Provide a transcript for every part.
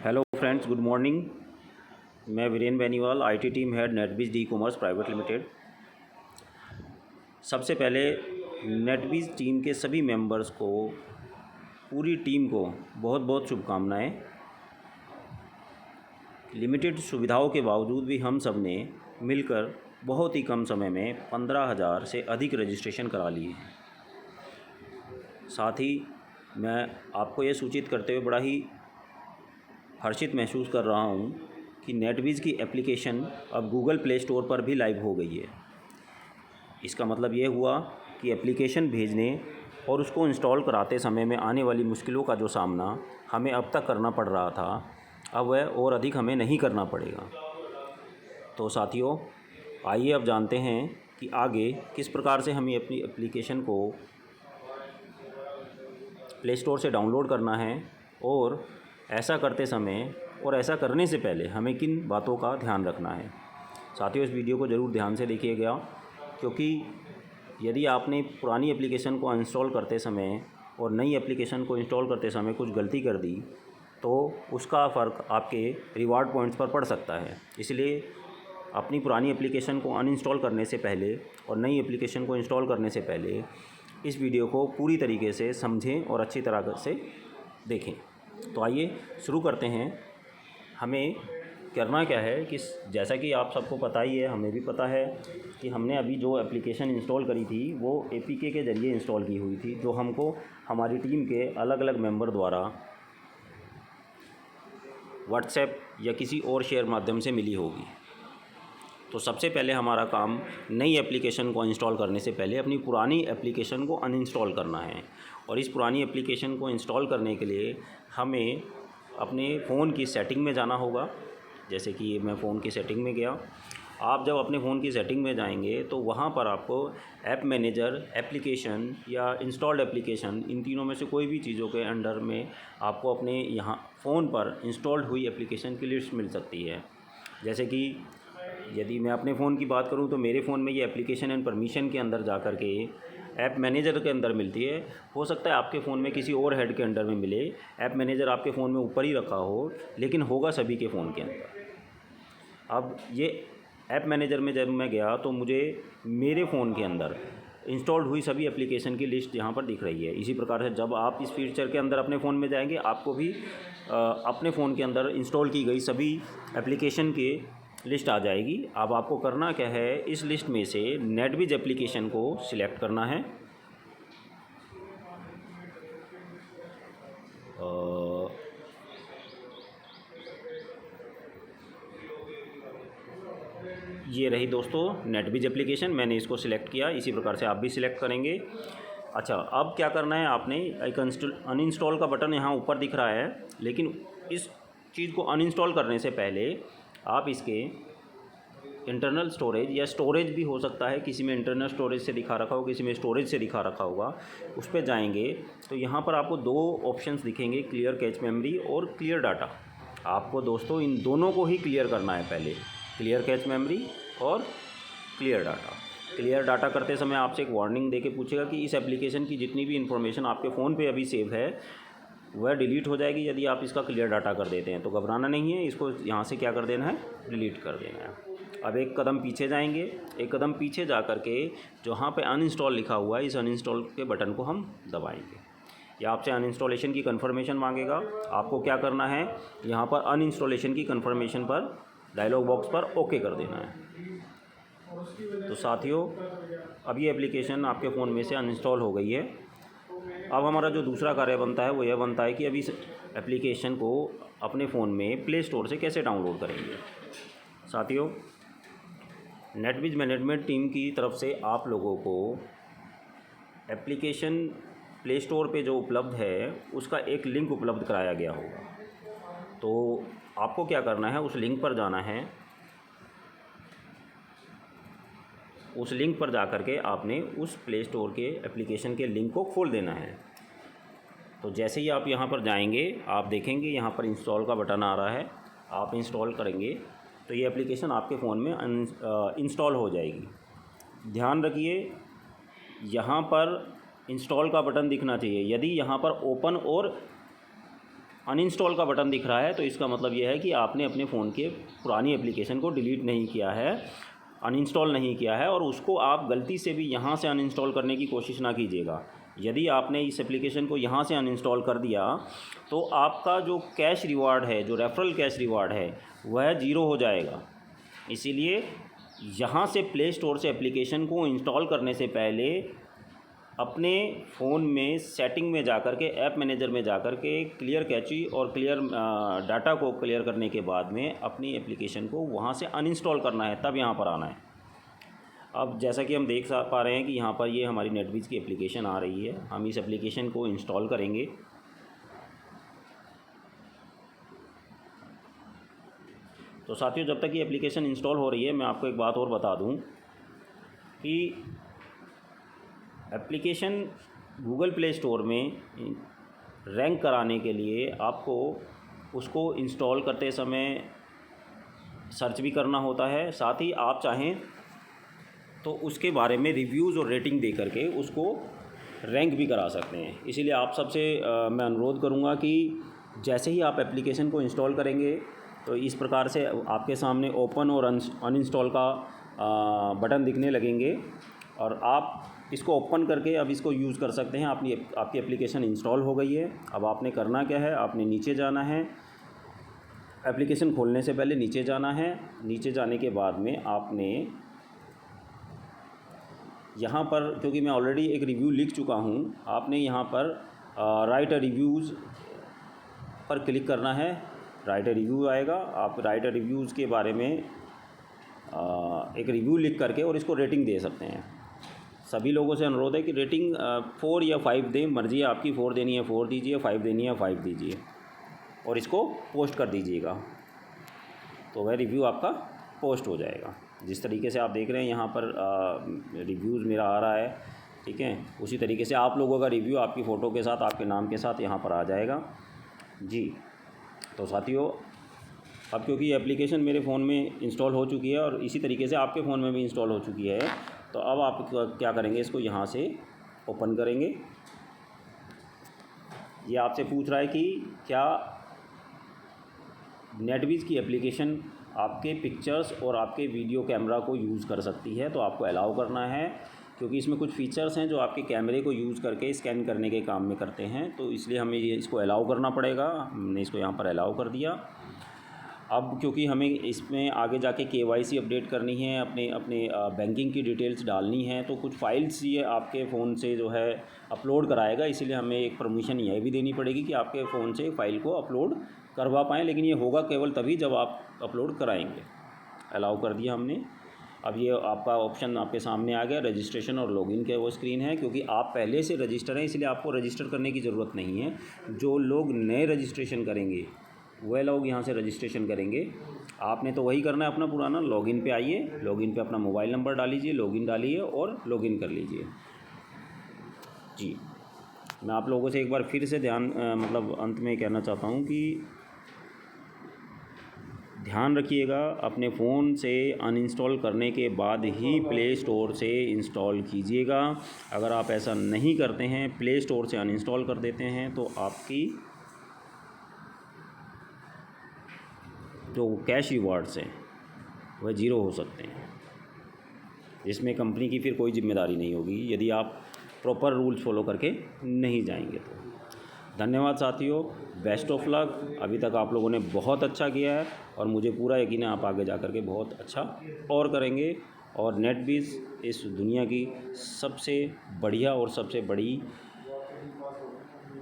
Hello friends, good morning. मैं Viren Beniwal, IT team head Netbeez e commerce private limited. सबसे पहले नेटबीज team के सभी मेंबर्स को, पूरी टीम को बहुत बहुत शुभकामनाएं। लिमिटेड सुविधाओं के बावजूद भी हम सब ने मिलकर बहुत ही कम समय में 15,000 से अधिक रजिस्ट्रेशन करा लिए हैं। साथ ही मैं आपको ये सूचित करते हुए बड़ा ही हर्षित महसूस कर रहा हूँ कि नेटबीज की एप्लीकेशन अब गूगल प्ले स्टोर पर भी लाइव हो गई है। इसका मतलब ये हुआ कि एप्लीकेशन भेजने और उसको इंस्टॉल कराते समय में आने वाली मुश्किलों का जो सामना हमें अब तक करना पड़ रहा था, अब वह और अधिक हमें नहीं करना पड़ेगा। तो साथियों, आइए अब जानते हैं कि आगे किस प्रकार से हमें अपनी एप्लीकेशन को प्ले स्टोर से डाउनलोड करना है और ऐसा करते समय और ऐसा करने से पहले हमें किन बातों का ध्यान रखना है। साथियों, इस वीडियो को ज़रूर ध्यान से देखिएगा, क्योंकि यदि आपने पुरानी एप्लीकेशन को अनइंस्टॉल करते समय और नई एप्लीकेशन को इंस्टॉल करते समय कुछ गलती कर दी तो उसका फ़र्क आपके रिवार्ड पॉइंट्स पर पड़ सकता है। इसलिए अपनी पुरानी एप्लीकेशन को अनइंस्टॉल करने से पहले और नई एप्लीकेशन को इंस्टॉल करने से पहले इस वीडियो को पूरी तरीके से समझें और अच्छी तरह से देखें। तो आइए शुरू करते हैं। हमें करना क्या है कि जैसा कि आप सबको पता ही है, हमें भी पता है कि हमने अभी जो एप्लीकेशन इंस्टॉल करी थी वो एपीके के ज़रिए इंस्टॉल की हुई थी, जो हमको हमारी टीम के अलग अलग मेंबर द्वारा व्हाट्सएप या किसी और शेयर माध्यम से मिली होगी। तो सबसे पहले हमारा काम नई एप्लीकेशन को इंस्टॉल करने से पहले अपनी पुरानी एप्लीकेशन को अनइंस्टॉल करना है। और इस पुरानी एप्लीकेशन को इंस्टॉल करने के लिए हमें अपने फ़ोन की सेटिंग में जाना होगा। जैसे कि मैं फ़ोन की सेटिंग में गया। आप जब अपने फ़ोन की सेटिंग में जाएंगे तो वहाँ पर आपको ऐप मैनेजर, एप्लीकेशन या इंस्टॉल्ड एप्लीकेशन, इन तीनों में से कोई भी चीज़ों के अंडर में आपको अपने यहाँ फ़ोन पर इंस्टॉल्ड हुई एप्लीकेशन की लिस्ट मिल सकती है। जैसे कि यदि मैं अपने फ़ोन की बात करूं तो मेरे फ़ोन में ये एप्लीकेशन एंड परमिशन के अंदर जा कर के ऐप मैनेजर के अंदर मिलती है। हो सकता है आपके फ़ोन में किसी और हेड के अंडर में मिले। ऐप मैनेजर आपके फ़ोन में ऊपर ही रखा हो, लेकिन होगा सभी के फ़ोन के अंदर। अब ये ऐप मैनेजर में जब मैं गया तो मुझे मेरे फ़ोन के अंदर इंस्टॉल्ड हुई सभी एप्लीकेशन की लिस्ट यहाँ पर दिख रही है। इसी प्रकार से जब आप इस फीचर के अंदर अपने फ़ोन में जाएंगे, आपको भी अपने फ़ोन के अंदर इंस्टॉल की गई सभी एप्लीकेशन के लिस्ट आ जाएगी। अब आपको करना क्या है, इस लिस्ट में से नेटबीज एप्लीकेशन को सिलेक्ट करना है। ये रही दोस्तों नेटबीज एप्लीकेशन, मैंने इसको सिलेक्ट किया। इसी प्रकार से आप भी सिलेक्ट करेंगे। अच्छा, अब क्या करना है, आपने एक अनइंस्टॉल का बटन यहाँ ऊपर दिख रहा है, लेकिन इस चीज़ को अनइंस्टॉल करने से पहले आप इसके इंटरनल स्टोरेज या स्टोरेज भी हो सकता है, किसी में इंटरनल स्टोरेज से दिखा रखा होगा, किसी में स्टोरेज से दिखा रखा होगा, उस पर जाएंगे तो यहाँ पर आपको दो ऑप्शंस दिखेंगे, क्लियर कैच मेमोरी और क्लियर डाटा। आपको दोस्तों इन दोनों को ही क्लियर करना है पहले, क्लियर कैच मेमोरी और क्लियर डाटा। क्लियर डाटा करते समय आपसे एक वार्निंग देके पूछेगा कि इस एप्लीकेशन की जितनी भी इन्फॉर्मेशन आपके फ़ोन पे अभी सेव है वह डिलीट हो जाएगी यदि आप इसका क्लियर डाटा कर देते हैं। तो घबराना नहीं है, इसको यहाँ से क्या कर देना है, डिलीट कर देना है। अब एक कदम पीछे जाएंगे। एक कदम पीछे जा कर के जहाँ पे अनइंस्टॉल लिखा हुआ है, इस अनइंस्टॉल के बटन को हम दबाएंगे। या आपसे अनइंस्टॉलेशन की कन्फर्मेशन मांगेगा। आपको क्या करना है, यहाँ पर अनइंस्टॉलेशन की कन्फर्मेशन पर डायलॉग बॉक्स पर ओके कर देना है। तो साथियों, अब ये एप्लीकेशन आपके फ़ोन में से अनइंस्टॉल हो गई है। अब हमारा जो दूसरा कार्य बनता है वो यह बनता है कि अभी इस एप्लीकेशन को अपने फ़ोन में प्ले स्टोर से कैसे डाउनलोड करेंगे। साथियों, नेटबीज मैनेजमेंट टीम की तरफ से आप लोगों को एप्लीकेशन प्ले स्टोर पे जो उपलब्ध है उसका एक लिंक उपलब्ध कराया गया होगा। तो आपको क्या करना है, उस लिंक पर जाना है। उस लिंक पर जा कर के आपने उस प्ले स्टोर के एप्लीकेशन के लिंक को खोल देना है। तो जैसे ही आप यहाँ पर जाएंगे, आप देखेंगे यहाँ पर इंस्टॉल का बटन आ रहा है। आप इंस्टॉल करेंगे तो ये एप्लीकेशन आपके फ़ोन में इंस्टॉल हो जाएगी। ध्यान रखिए, यहाँ पर इंस्टॉल का बटन दिखना चाहिए। यदि यहाँ पर ओपन और अनइंस्टॉल का बटन दिख रहा है तो इसका मतलब ये है कि आपने अपने फ़ोन के पुरानी एप्लीकेशन को डिलीट नहीं किया है, अनइंस्टॉल नहीं किया है, और उसको आप गलती से भी यहाँ से अनइंस्टॉल करने की कोशिश ना कीजिएगा। यदि आपने इस एप्लीकेशन को यहाँ से अनइंस्टॉल कर दिया तो आपका जो कैश रिवार्ड है, जो रेफरल कैश रिवार्ड है, वह ज़ीरो हो जाएगा। इसीलिए यहाँ से प्ले स्टोर से एप्लीकेशन को इंस्टॉल करने से पहले अपने फ़ोन में सेटिंग में जाकर के, ऐप मैनेजर में जाकर के क्लियर कैची और क्लियर डाटा को क्लियर करने के बाद में अपनी एप्लीकेशन को वहाँ से अनइंस्टॉल करना है, तब यहाँ पर आना है। अब जैसा कि हम देख पा रहे हैं कि यहाँ पर ये हमारी नेटबीज की एप्लीकेशन आ रही है। हम इस एप्लीकेशन को इंस्टॉल करेंगे। तो साथियों, जब तक ये एप्लीकेशन इंस्टॉल हो रही है, मैं आपको एक बात और बता दूं कि एप्लीकेशन गूगल प्ले स्टोर में रैंक कराने के लिए आपको उसको इंस्टॉल करते समय सर्च भी करना होता है। साथ ही आप चाहें तो उसके बारे में रिव्यूज़ और रेटिंग दे करके उसको रैंक भी करा सकते हैं। इसीलिए आप सबसे मैं अनुरोध करूंगा कि जैसे ही आप एप्लीकेशन को इंस्टॉल करेंगे तो इस प्रकार से आपके सामने ओपन और अनइंस्टॉल का बटन दिखने लगेंगे, और आप इसको ओपन करके अब इसको यूज़ कर सकते हैं। आपकी एप्लीकेशन इंस्टॉल हो गई है। अब आपने करना क्या है, आपने नीचे जाना है। एप्लीकेशन खोलने से पहले नीचे जाना है। नीचे जाने के बाद में आपने यहाँ पर, क्योंकि मैं ऑलरेडी एक रिव्यू लिख चुका हूँ, आपने यहाँ पर राइट अ रिव्यूज़ पर क्लिक करना है। राइट अ रिव्यू आएगा। आप राइट अ रिव्यूज़ के बारे में एक रिव्यू लिख करके और इसको रेटिंग दे सकते हैं। सभी लोगों से अनुरोध है कि रेटिंग 4 या 5 दें, मर्ज़ी है आपकी। 4 देनी है 4 दीजिए, 5 देनी है 5 दीजिए, और इसको पोस्ट कर दीजिएगा तो वह रिव्यू आपका पोस्ट हो जाएगा। जिस तरीके से आप देख रहे हैं यहाँ पर रिव्यूज़ मेरा आ रहा है, ठीक है, उसी तरीके से आप लोगों का रिव्यू आपकी फ़ोटो के साथ, आपके नाम के साथ यहाँ पर आ जाएगा जी। तो साथियों, अब क्योंकि ये एप्लीकेशन मेरे फ़ोन में इंस्टॉल हो चुकी है और इसी तरीके से आपके फ़ोन में भी इंस्टॉल हो चुकी है, तो अब आप क्या करेंगे, इसको यहाँ से ओपन करेंगे। ये आपसे पूछ रहा है कि क्या नेटबीज की एप्लीकेशन आपके पिक्चर्स और आपके वीडियो कैमरा को यूज़ कर सकती है, तो आपको अलाउ करना है, क्योंकि इसमें कुछ फ़ीचर्स हैं जो आपके कैमरे को यूज़ करके स्कैन करने के काम में करते हैं, तो इसलिए हमें इसको अलाउ करना पड़ेगा। हमने इसको यहाँ पर अलाउ कर दिया। अब क्योंकि हमें इसमें आगे जाके KYC अपडेट करनी है, अपने बैंकिंग की डिटेल्स डालनी है, तो कुछ फ़ाइल्स ये आपके फ़ोन से जो है अपलोड कराएगा, इसीलिए हमें एक परमिशन यह भी देनी पड़ेगी कि आपके फ़ोन से फ़ाइल को अपलोड करवा पाएँ, लेकिन ये होगा केवल तभी जब आप अपलोड कराएंगे। अलाउ कर दिया हमने। अब ये आपका ऑप्शन आपके सामने आ गया, रजिस्ट्रेशन और लॉगिन के वो स्क्रीन है। क्योंकि आप पहले से रजिस्टर हैं, इसलिए आपको रजिस्टर करने की ज़रूरत नहीं है। जो लोग नए रजिस्ट्रेशन करेंगे वह लोग यहाँ से रजिस्ट्रेशन करेंगे। आपने तो वही करना है अपना पुराना। लॉगिन पे आइए, लॉगिन पे अपना मोबाइल नंबर डालीजिए, लॉगिन डालिए और लॉगिन कर लीजिए जी। मैं आप लोगों से एक बार फिर से मतलब अंत में कहना चाहता हूँ कि ध्यान रखिएगा, अपने फ़ोन से अनइंस्टॉल करने के बाद ही प्ले स्टोर से इंस्टॉल कीजिएगा। अगर आप ऐसा नहीं करते हैं, प्ले स्टोर से अनइंस्टॉल कर देते हैं, तो आपकी जो कैश रिवार्ड्स हैं वह ज़ीरो हो सकते हैं। इसमें कंपनी की फिर कोई जिम्मेदारी नहीं होगी यदि आप प्रॉपर रूल्स फॉलो करके नहीं जाएंगे तो। धन्यवाद साथियों, बेस्ट ऑफ लक। अभी तक आप लोगों ने बहुत अच्छा किया है और मुझे पूरा यकीन है आप आगे जा कर के बहुत अच्छा और करेंगे। और नेटबीज इस दुनिया की सबसे बढ़िया और सबसे बड़ी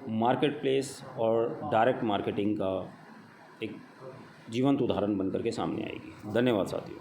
मार्केट प्लेस और डायरेक्ट मार्केटिंग का एक जीवंत उदाहरण बन कर के सामने आएगी। धन्यवाद साथियों।